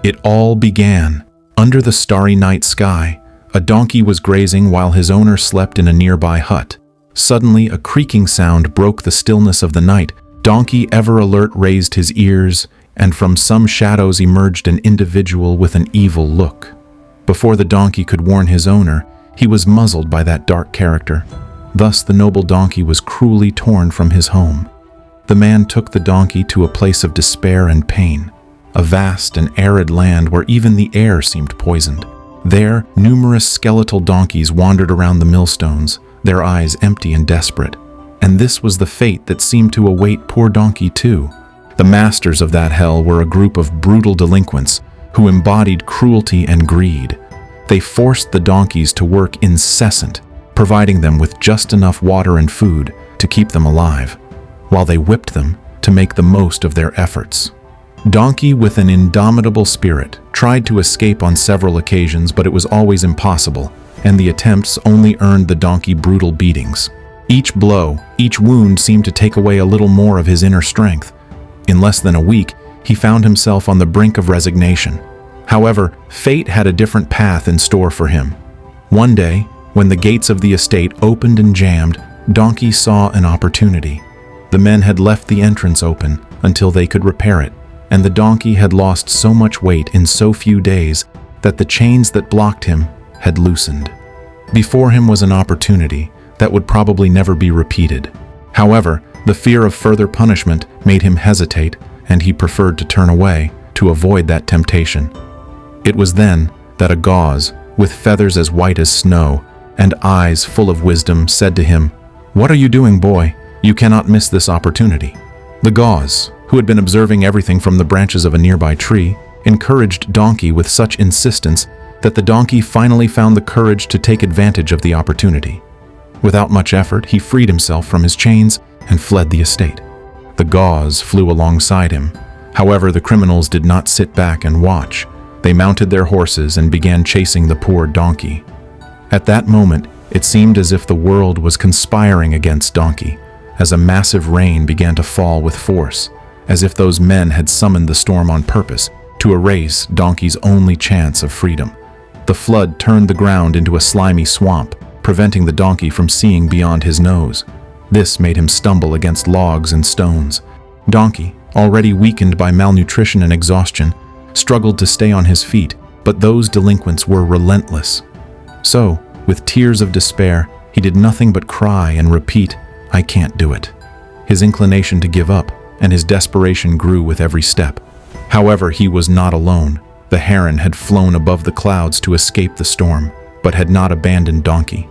It all began. Under the starry night sky, a donkey was grazing while his owner slept in a nearby hut. Suddenly, a creaking sound broke the stillness of the night. Donkey, ever alert, raised his ears, and from some shadows emerged an individual with an evil look. Before the donkey could warn his owner, he was muzzled by that dark character. Thus, the noble donkey was cruelly torn from his home. The man took the donkey to a place of despair and pain, a vast and arid land where even the air seemed poisoned. There, numerous skeletal donkeys wandered around the millstones, their eyes empty and desperate. And this was the fate that seemed to await poor donkey too. The masters of that hell were a group of brutal delinquents who embodied cruelty and greed. They forced the donkeys to work incessant, providing them with just enough water and food to keep them alive, while they whipped them to make the most of their efforts. Donkey, with an indomitable spirit, tried to escape on several occasions, but it was always impossible, and the attempts only earned the donkey brutal beatings. Each blow, each wound seemed to take away a little more of his inner strength. In less than a week, he found himself on the brink of resignation. However, fate had a different path in store for him. One day, when the gates of the estate opened and jammed, Donkey saw an opportunity. The men had left the entrance open until they could repair it, and the donkey had lost so much weight in so few days that the chains that blocked him had loosened. Before him was an opportunity that would probably never be repeated. However, the fear of further punishment made him hesitate, and he preferred to turn away to avoid that temptation. It was then that a gauze, with feathers as white as snow and eyes full of wisdom, said to him, "What are you doing, boy? You cannot miss this opportunity." The gauze, who had been observing everything from the branches of a nearby tree, encouraged Donkey with such insistence that the donkey finally found the courage to take advantage of the opportunity. Without much effort, he freed himself from his chains and fled the estate. The gauze flew alongside him. However, the criminals did not sit back and watch. They mounted their horses and began chasing the poor donkey. At that moment, it seemed as if the world was conspiring against Donkey, as a massive rain began to fall with force, as if those men had summoned the storm on purpose to erase Donkey's only chance of freedom. The flood turned the ground into a slimy swamp, preventing the donkey from seeing beyond his nose. This made him stumble against logs and stones. Donkey, already weakened by malnutrition and exhaustion, struggled to stay on his feet, but those delinquents were relentless. So, with tears of despair, he did nothing but cry and repeat, "I can't do it." His inclination to give up and his desperation grew with every step. However, he was not alone. The heron had flown above the clouds to escape the storm, but had not abandoned Donkey.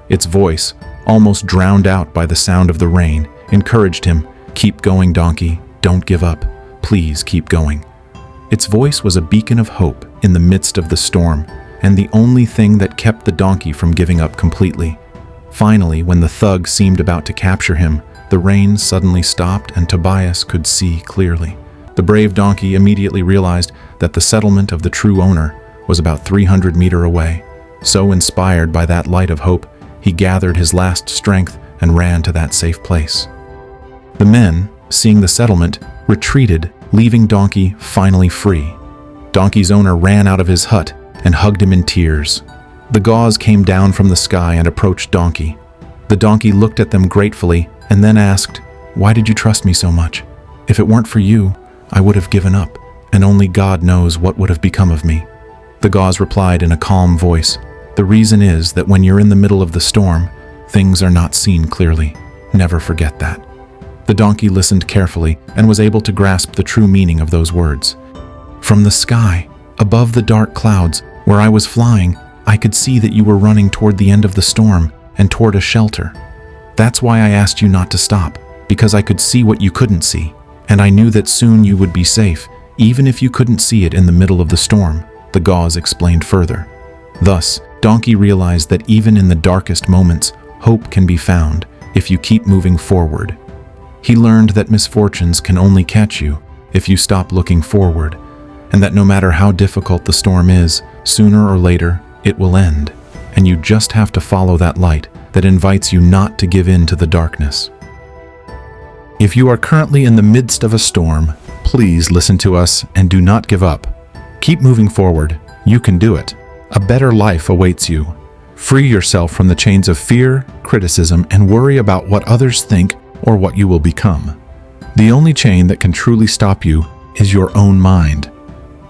Its voice, almost drowned out by the sound of the rain, encouraged him, "Keep going, Donkey. Don't give up. Please keep going." Its voice was a beacon of hope in the midst of the storm, and the only thing that kept the donkey from giving up completely. Finally, when the thug seemed about to capture him, the rain suddenly stopped and Tobias could see clearly. The brave donkey immediately realized that the settlement of the true owner was about 300 meters away. So inspired by that light of hope, he gathered his last strength and ran to that safe place. The men, seeing the settlement, retreated, leaving Donkey finally free. Donkey's owner ran out of his hut and hugged him in tears. The gauze came down from the sky and approached Donkey. The donkey looked at them gratefully and then asked, "Why did you trust me so much? If it weren't for you, I would have given up, and only God knows what would have become of me." The gauze replied in a calm voice, "The reason is that when you're in the middle of the storm, things are not seen clearly. Never forget that." The donkey listened carefully and was able to grasp the true meaning of those words. "From the sky, above the dark clouds, where I was flying, I could see that you were running toward the end of the storm and toward a shelter. That's why I asked you not to stop, because I could see what you couldn't see, and I knew that soon you would be safe, even if you couldn't see it in the middle of the storm," the gauze explained further. Thus, Donkey realized that even in the darkest moments, hope can be found if you keep moving forward. He learned that misfortunes can only catch you if you stop looking forward, and that no matter how difficult the storm is, sooner or later, it will end, and you just have to follow that light that invites you not to give in to the darkness. If you are currently in the midst of a storm, please listen to us and do not give up. Keep moving forward. You can do it. A better life awaits you. Free yourself from the chains of fear, criticism, and worry about what others think or what you will become. The only chain that can truly stop you is your own mind.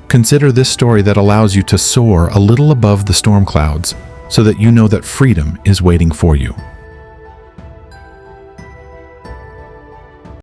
Consider this story that allows you to soar a little above the storm clouds so that you know that freedom is waiting for you.